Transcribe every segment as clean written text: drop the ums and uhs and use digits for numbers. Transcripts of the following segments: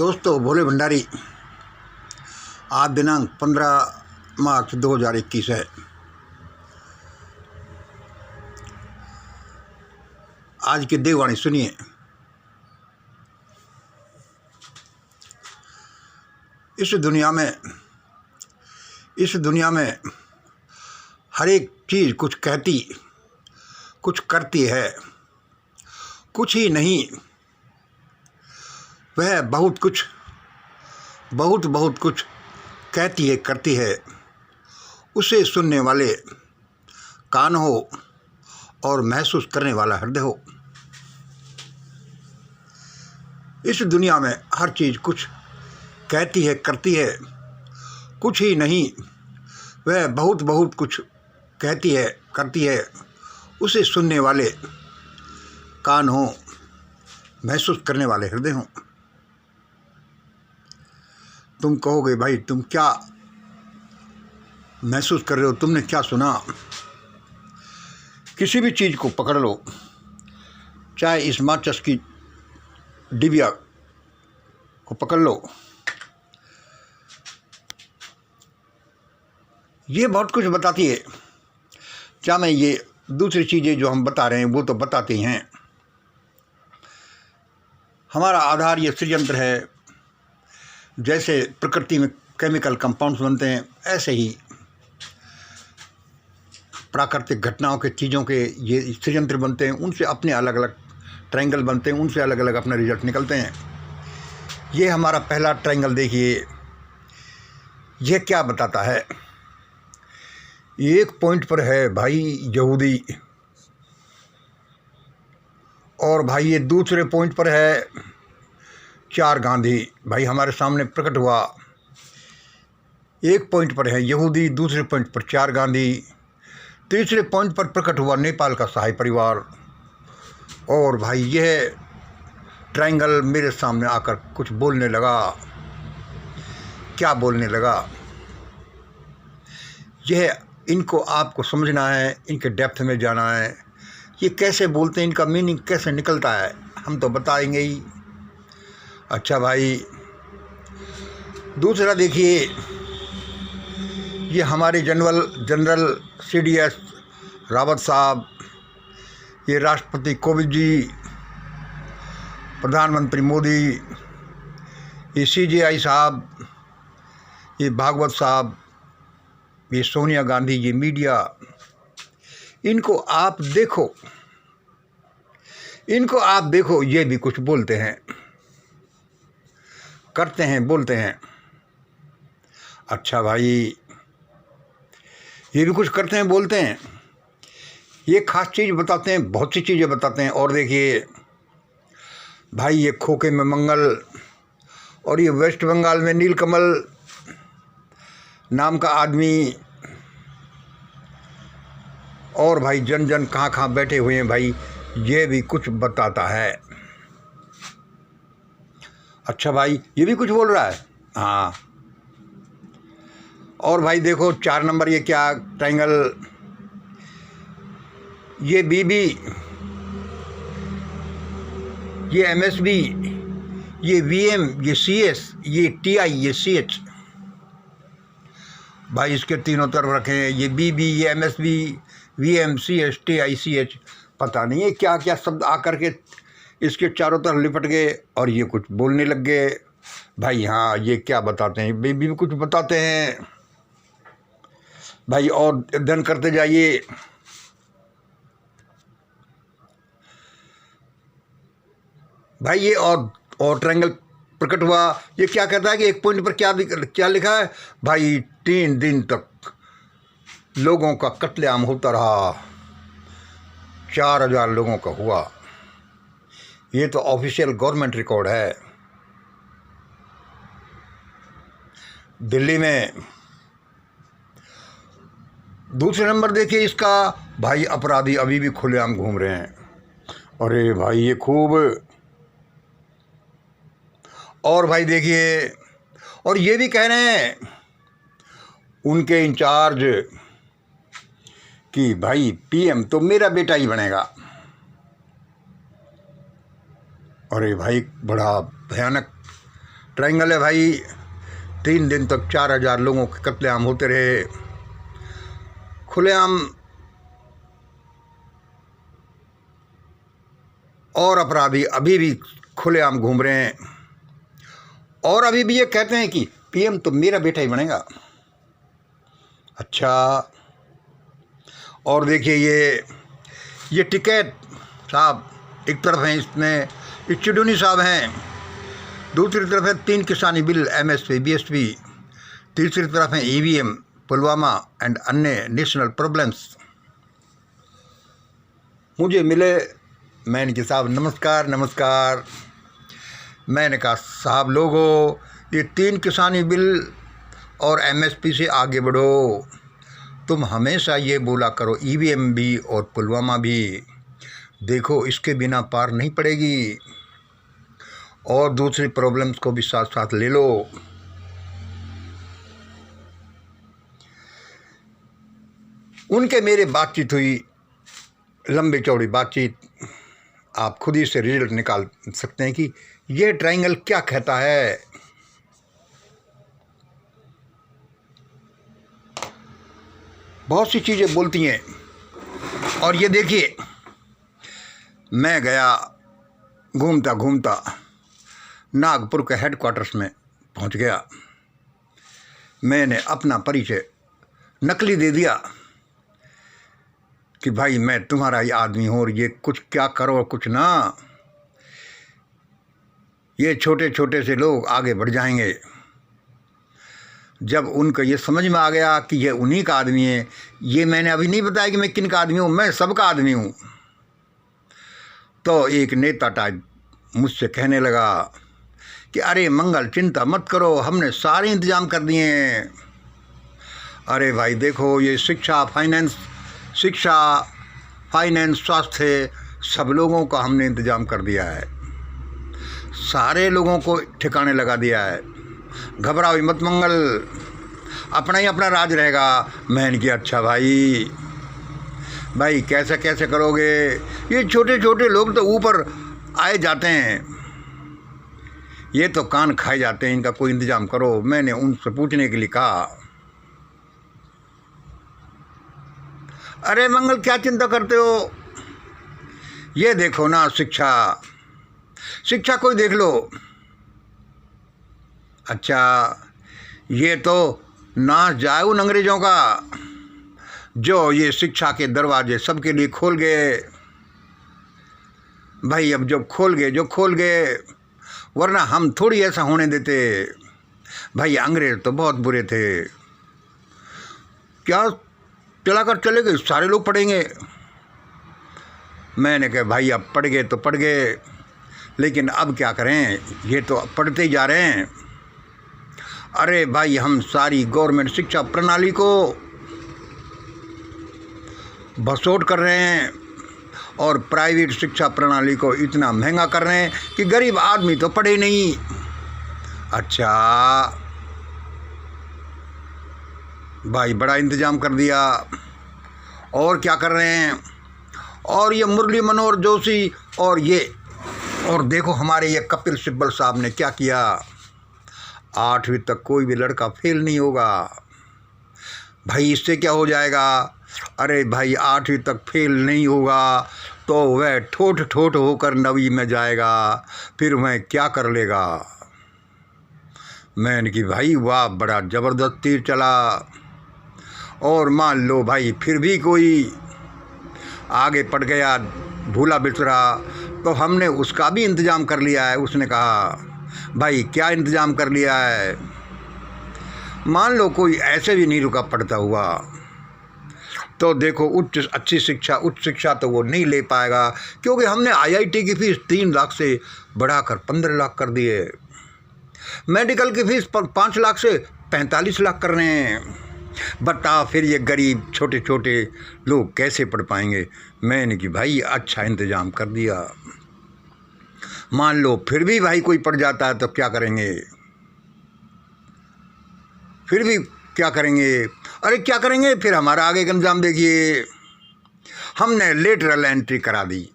दोस्तों, भोले भंडारी। आज दिनांक 15 मार्च 2021 है। आज की देववाणी सुनिए। इस दुनिया में हर एक चीज़ कुछ कहती, कुछ करती है, कुछ ही नहीं, वह बहुत कुछ कहती है, करती है। उसे सुनने वाले कान हो और महसूस करने वाला हृदय हो। इस दुनिया में हर चीज़ कुछ कहती है, करती है, कुछ ही नहीं, वह बहुत कुछ कहती है, करती है। उसे सुनने वाले कान हो, महसूस करने वाले हृदय हो। तुम कहोगे, भाई तुम क्या महसूस कर रहे हो, तुमने क्या सुना? किसी भी चीज़ को पकड़ लो, चाहे इस माचिस की डिबिया को पकड़ लो, ये बहुत कुछ बताती है। क्या मैं ये दूसरी चीज़ें जो हम बता रहे हैं वो तो बताते ही हैं। हमारा आधार ये षड्यंत्र है। जैसे प्रकृति में केमिकल कंपाउंड्स बनते हैं, ऐसे ही प्राकृतिक घटनाओं के चीज़ों के ये षड्यंत्र बनते हैं। उनसे अपने अलग अलग ट्रायंगल बनते हैं, उनसे अलग अलग अपने रिजल्ट निकलते हैं। ये हमारा पहला ट्रायंगल देखिए, यह क्या बताता है। एक पॉइंट पर है भाई यहूदी, और भाई ये दूसरे पॉइंट पर है चार गांधी। भाई हमारे सामने प्रकट हुआ। एक पॉइंट पर है यहूदी, दूसरे पॉइंट पर चार गांधी, तीसरे पॉइंट पर प्रकट हुआ नेपाल का शाही परिवार। और भाई यह ट्रायंगल मेरे सामने आकर कुछ बोलने लगा। क्या बोलने लगा? यह इनको आपको समझना है, इनके डेप्थ में जाना है। ये कैसे बोलते हैं, इनका मीनिंग कैसे निकलता है, हम तो बताएंगे ही। अच्छा भाई, दूसरा देखिए, ये हमारे जनरल CDS रावत साहब, ये राष्ट्रपति कोविंद जी, प्रधानमंत्री मोदी, ये CJI साहब, ये भागवत साहब, ये सोनिया गांधी, ये मीडिया, इनको आप देखो, ये भी कुछ बोलते हैं, करते हैं, बोलते हैं। अच्छा भाई, ये भी कुछ करते हैं, बोलते हैं। ये खास चीज़ बताते हैं, बहुत सी चीज़ें बताते हैं। और देखिए भाई, ये खोखे में मंगल, और ये वेस्ट बंगाल में नीलकमल नाम का आदमी, और भाई जन कहाँ बैठे हुए हैं भाई, ये भी कुछ बताता है। अच्छा भाई, ये भी कुछ बोल रहा है। हाँ, और भाई देखो 4 नंबर, ये क्या ट्रायंगल, ये BB, ये MSB, ये VM, ये CS, ये TI, ये CH। भाई इसके तीनों तरफ रखे हैं, ये BB, ये MSB, VM, CS, TI, CH। पता नहीं है क्या क्या शब्द आकर के इसके चारों तरफ लिपट गए और ये कुछ बोलने लग गए। भाई हाँ, ये क्या बताते हैं, BB भी कुछ बताते हैं भाई। और अध्ययन करते जाइए। भाई ये और ट्रायंगल प्रकट हुआ। ये क्या कहता है कि एक पॉइंट पर क्या लिखा है भाई, 3 दिन तक लोगों का कत्लेआम होता रहा, 4000 लोगों का हुआ। ये तो ऑफिशियल गवर्नमेंट रिकॉर्ड है। दिल्ली में दूसरे नंबर देखिए इसका, भाई अपराधी अभी भी खुलेआम घूम रहे हैं। अरे भाई ये खूब। और भाई देखिए, और ये भी कह रहे हैं उनके इंचार्ज कि भाई PM तो मेरा बेटा ही बनेगा। अरे भाई, बड़ा भयानक ट्रायंगल है भाई। 3 दिन तक 4000 लोगों के कत्लेआम होते रहे, खुलेआम, और अपराधी अभी भी खुलेआम घूम रहे हैं और अभी भी ये कहते हैं कि पीएम तो मेरा बेटा ही बनेगा। अच्छा, और देखिए ये टिकैत साहब एक तरफ हैं, इसमें चुडूनी साहब हैं, दूसरी तरफ है 3 किसानी बिल, एमएसपी, बीएसपी, तीसरी तरफ है ईवीएम, पुलवामा एंड अन्य नेशनल प्रॉब्लम्स। मुझे मिले, मैंने कहा साहब नमस्कार नमस्कार। मैंने कहा साहब लोगों, ये 3 किसानी बिल और एमएसपी से आगे बढ़ो। तुम हमेशा ये बोला करो ईवीएम भी और पुलवामा भी, देखो इसके बिना पार नहीं पड़ेगी, और दूसरी प्रॉब्लम्स को भी साथ साथ ले लो। उनके मेरे बातचीत हुई, लंबी चौड़ी बातचीत, आप खुद ही से रिजल्ट निकाल सकते हैं कि ये ट्रायंगल क्या कहता है। बहुत सी चीज़ें बोलती हैं। और ये देखिए, मैं गया घूमता घूमता नागपुर के हेडक्वार्टर्स में पहुंच गया। मैंने अपना परिचय नकली दे दिया कि भाई मैं तुम्हारा ही आदमी हूँ, और ये कुछ क्या करो और कुछ ना, ये छोटे छोटे से लोग आगे बढ़ जाएंगे। जब उनको ये समझ में आ गया कि ये उन्हीं का आदमी है, ये मैंने अभी नहीं बताया कि मैं किन का आदमी हूँ, मैं सबका आदमी हूँ, तो एक नेता टाइप मुझसे कहने लगा कि अरे मंगल चिंता मत करो, हमने सारे इंतजाम कर दिए हैं। अरे भाई देखो, ये शिक्षा, फाइनेंस, स्वास्थ्य, सब लोगों का हमने इंतजाम कर दिया है, सारे लोगों को ठिकाने लगा दिया है, घबराओ मत मंगल, अपना ही अपना राज रहेगा। मैंने कहा अच्छा भाई कैसे कैसे करोगे, ये छोटे छोटे लोग तो ऊपर आए जाते हैं, ये तो कान खाए जाते हैं, इनका कोई इंतजाम करो। मैंने उनसे पूछने के लिए कहा, अरे मंगल क्या चिंता करते हो, ये देखो ना शिक्षा कोई देख लो। अच्छा, ये तो नाश जाए उन अंग्रेजों का जो ये शिक्षा के दरवाजे सबके लिए खोल गए। भाई अब जब खोल गए, वरना हम थोड़ी ऐसा होने देते। भाई अंग्रेज तो बहुत बुरे थे, क्या चलाकर चले गए, सारे लोग पढ़ेंगे। मैंने कहा भाई अब पढ़ गए तो पढ़ गए, लेकिन अब क्या करें, ये तो पढ़ते ही जा रहे हैं। अरे भाई हम सारी गवर्नमेंट शिक्षा प्रणाली को भसोट कर रहे हैं और प्राइवेट शिक्षा प्रणाली को इतना महंगा कर रहे हैं कि गरीब आदमी तो पढ़े नहीं। अच्छा भाई बड़ा इंतजाम कर दिया, और क्या कर रहे हैं, और ये मुरली मनोहर जोशी और देखो हमारे ये कपिल सिब्बल साहब ने क्या किया, 8वीं तक कोई भी लड़का फेल नहीं होगा। भाई इससे क्या हो जाएगा, अरे भाई 8वीं तक फेल नहीं होगा तो वह ठोठ होकर 9वीं में जाएगा, फिर वह क्या कर लेगा। मैंने कि भाई वाह, बड़ा ज़बरदस्त तीर चला। और मान लो भाई फिर भी कोई आगे पड़ गया, भूला बिसरा, तो हमने उसका भी इंतज़ाम कर लिया है। उसने कहा भाई क्या इंतज़ाम कर लिया है, मान लो कोई ऐसे भी नहीं रुका पड़ता हुआ, तो देखो उच्च शिक्षा तो वो नहीं ले पाएगा, क्योंकि हमने आईआईटी की फीस 3 लाख से बढ़ाकर 15 लाख कर दी है, मेडिकल की फीस 5 लाख से 45 लाख कर रहे हैं। बता फिर ये गरीब छोटे छोटे लोग कैसे पढ़ पाएंगे। मैंने कि भाई अच्छा इंतज़ाम कर दिया। मान लो फिर भी भाई कोई पड़ जाता है तो क्या करेंगे, फिर भी क्या करेंगे, अरे क्या करेंगे, फिर हमारा आगे का इंतजाम देखिए। हमने लेटरल एंट्री करा दी,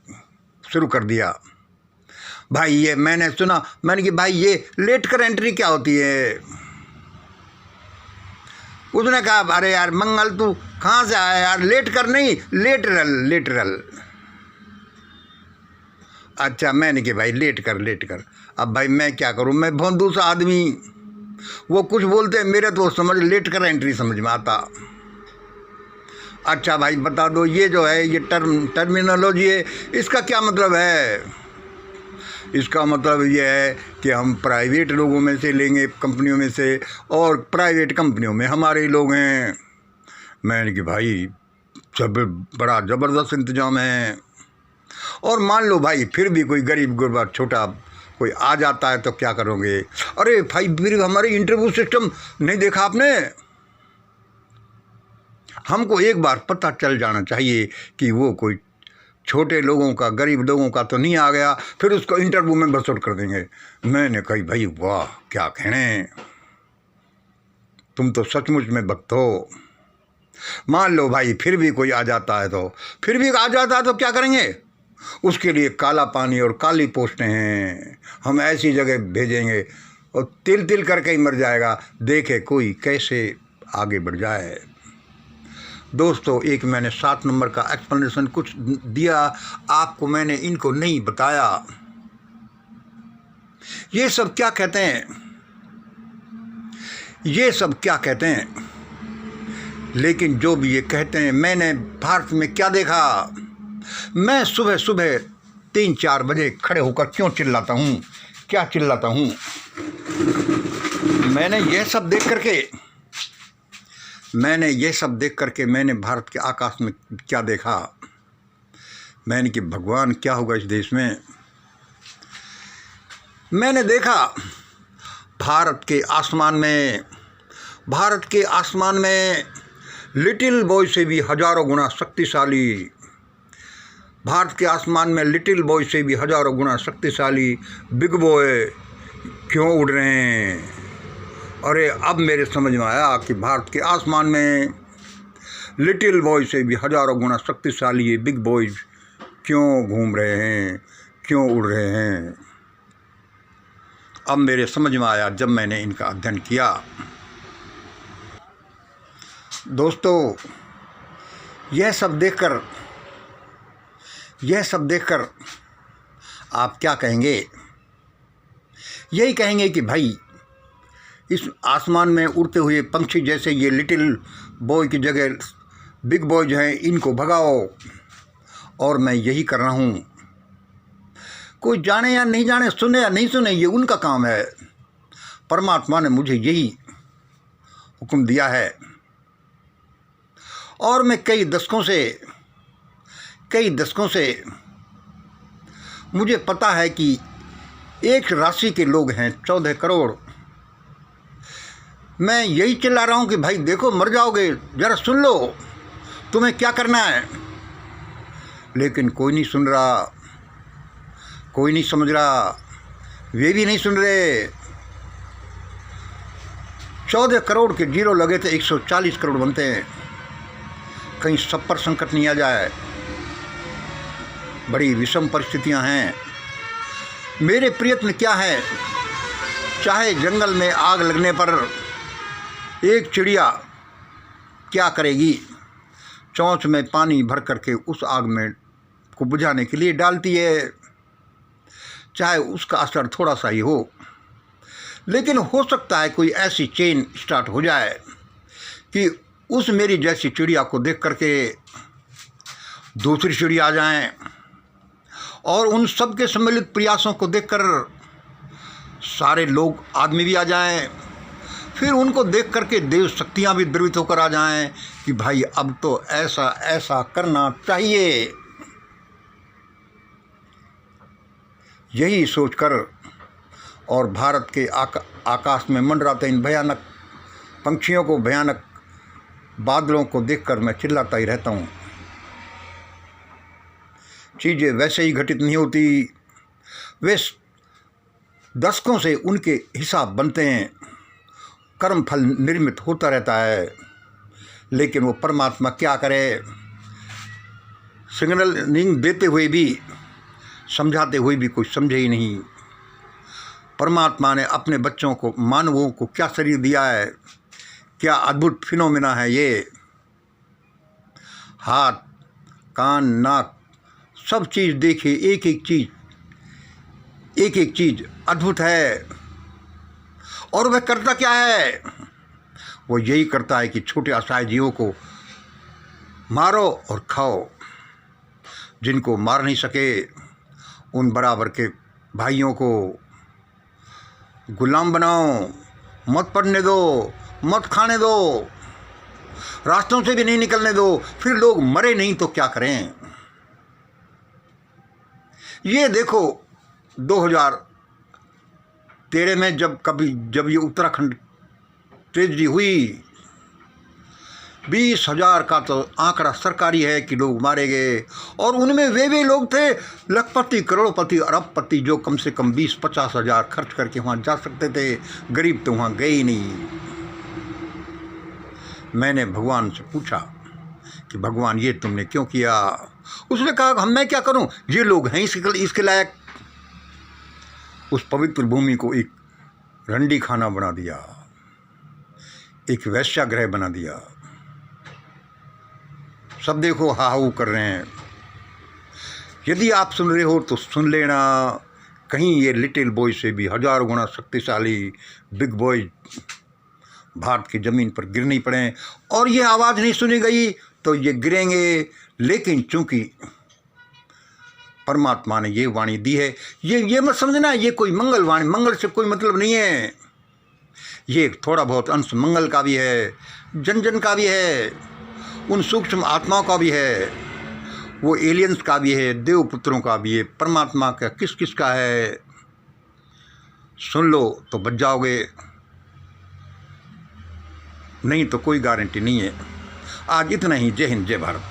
शुरू कर दिया। भाई ये मैंने सुना, मैंने कि भाई ये लेट कर एंट्री क्या होती है? उसने कहा अरे यार मंगल तू कहाँ से आया यार, लेट कर नहीं, लेटरल लेटरल। अच्छा मैंने कि भाई लेट कर लेट कर। अब भाई मैं क्या करूं, मैं बहुत दूसरा आदमी, वो कुछ बोलते हैं मेरे तो समझ लेट कर एंट्री समझ में आता। अच्छा भाई बता दो ये जो है ये टर्मिनोलॉजी है, इसका क्या मतलब है? इसका मतलब ये है कि हम प्राइवेट लोगों में से लेंगे, कंपनियों में से, और प्राइवेट कंपनियों में हमारे ही लोग हैं। मैंने कि भाई सब बड़ा ज़बरदस्त इंतज़ाम है। और मान लो भाई फिर भी कोई गरीब गुरबा छोटा कोई आ जाता है तो क्या करोगे? अरे भाई फिर हमारे इंटरव्यू सिस्टम नहीं देखा आपने? हमको एक बार पता चल जाना चाहिए कि वो कोई छोटे लोगों का, गरीब लोगों का तो नहीं आ गया, फिर उसको इंटरव्यू में बसौट कर देंगे। मैंने कही भाई वाह क्या कहने, तुम तो सचमुच में भक्त हो। मान लो भाई फिर भी कोई आ जाता है तो, फिर भी आ जाता है तो क्या करेंगे? उसके लिए काला पानी और काली पोस्टें हैं, हम ऐसी जगह भेजेंगे और तिल तिल करके ही मर जाएगा, देखे कोई कैसे आगे बढ़ जाए। दोस्तों एक मैंने 7 नंबर का एक्सप्लेनेशन कुछ दिया आपको, मैंने इनको नहीं बताया। ये सब क्या कहते हैं, ये सब क्या कहते हैं? लेकिन जो भी ये कहते हैं, मैंने भारत में क्या देखा? मैं सुबह सुबह 3-4 बजे खड़े होकर क्यों चिल्लाता हूँ, क्या चिल्लाता हूँ? मैंने ये सब देख करके मैंने भारत के आकाश में क्या देखा? मैंने कि भगवान क्या होगा इस देश में? मैंने देखा भारत के आसमान में लिटिल बॉय से भी हजारों गुना शक्तिशाली, भारत के आसमान में लिटिल बॉय से भी हजारों गुना शक्तिशाली बिग बॉय क्यों उड़ रहे हैं? अरे अब मेरे समझ में आया कि भारत के आसमान में लिटिल बॉय से भी हजारों गुना शक्तिशाली ये बिग बॉयज क्यों घूम रहे हैं, क्यों उड़ रहे हैं? अब मेरे समझ में आया जब मैंने इनका अध्ययन किया। दोस्तों यह सब देखकर आप क्या कहेंगे? यही कहेंगे कि भाई इस आसमान में उड़ते हुए पंछी जैसे ये लिटिल बॉय की जगह बिग बॉय जो हैं इनको भगाओ, और मैं यही कर रहा हूँ। कोई जाने या नहीं जाने, सुने या नहीं सुने, ये उनका काम है। परमात्मा ने मुझे यही हुक्म दिया है, और मैं कई दशकों से मुझे पता है कि एक राशि के लोग हैं 14 करोड़। मैं यही चिल्ला रहा हूँ कि भाई देखो मर जाओगे, ज़रा सुन लो तुम्हें क्या करना है। लेकिन कोई नहीं सुन रहा, कोई नहीं समझ रहा, वे भी नहीं सुन रहे। 14 करोड़ के जीरो लगे थे 140 करोड़ बनते हैं। कहीं सब पर संकट नहीं आ जाए, बड़ी विषम परिस्थितियां हैं। मेरे प्रयत्न क्या है? चाहे जंगल में आग लगने पर एक चिड़िया क्या करेगी? चोंच में पानी भर करके उस आग में को बुझाने के लिए डालती है, चाहे उसका असर थोड़ा सा ही हो। लेकिन हो सकता है कोई ऐसी चेन स्टार्ट हो जाए कि उस मेरी जैसी चिड़िया को देख करके दूसरी चिड़िया आ जाएं, और उन सब के सम्मिलित प्रयासों को देखकर सारे लोग आदमी भी आ जाएं। फिर उनको देख करके देव शक्तियाँ भी द्रवित होकर आ जाएं कि भाई अब तो ऐसा ऐसा करना चाहिए। यही सोचकर और भारत के आकाश में मंडराते इन भयानक पंछियों को, भयानक बादलों को देखकर मैं चिल्लाता ही रहता हूँ। चीज़ें वैसे ही घटित नहीं होती, वे दशकों से उनके हिसाब बनते हैं, कर्म फल निर्मित होता रहता है। लेकिन वो परमात्मा क्या करे, सिग्नलिंग देते हुए भी समझाते हुए भी कोई समझे ही नहीं। परमात्मा ने अपने बच्चों को, मानवों को क्या शरीर दिया है, क्या अद्भुत फिनोमिना है ये। हाथ, कान, नाक, सब चीज़ देखिए, एक एक चीज़ अद्भुत है। और वह करता क्या है? वो यही करता है कि छोटे असहाय जीवों को मारो और खाओ। जिनको मार नहीं सके उन बराबर के भाइयों को गुलाम बनाओ, मत पढ़ने दो, मत खाने दो, रास्तों से भी नहीं निकलने दो। फिर लोग मरे नहीं तो क्या करें? ये देखो 2013 में जब ये उत्तराखंड ट्रेजेडी हुई, 20,000 का तो आंकड़ा सरकारी है कि लोग मारे गए। और उनमें वे लोग थे लखपति, करोड़पति, अरबपति, जो कम से कम 20-50 हज़ार खर्च करके वहाँ जा सकते थे। गरीब तो वहाँ गए ही नहीं। मैंने भगवान से पूछा कि भगवान ये तुमने क्यों किया? उसने कहा मैं क्या करूँ, ये लोग हैं इसके लायक। उस पवित्र भूमि को एक रंडी खाना बना दिया, एक वैश्यागृह बना दिया। सब देखो हाहू कर रहे हैं। यदि आप सुन रहे हो तो सुन लेना, कहीं ये लिटिल बॉय से भी हजारों गुना शक्तिशाली बिग बॉय भारत की ज़मीन पर गिर नहीं पड़े। और ये आवाज़ नहीं सुनी गई तो ये गिरेंगे। लेकिन चूंकि परमात्मा ने ये वाणी दी है, ये मत समझना ये कोई मंगल वाणी, मंगल से कोई मतलब नहीं है। ये थोड़ा बहुत अंश मंगल का भी है, जन जन का भी है, उन सूक्ष्म आत्माओं का भी है, वो एलियंस का भी है, देवपुत्रों का भी है, परमात्मा का किस किस का है। सुन लो तो बच जाओगे, नहीं तो कोई गारंटी नहीं है। आज इतना ही। जय हिंद, जय भारत।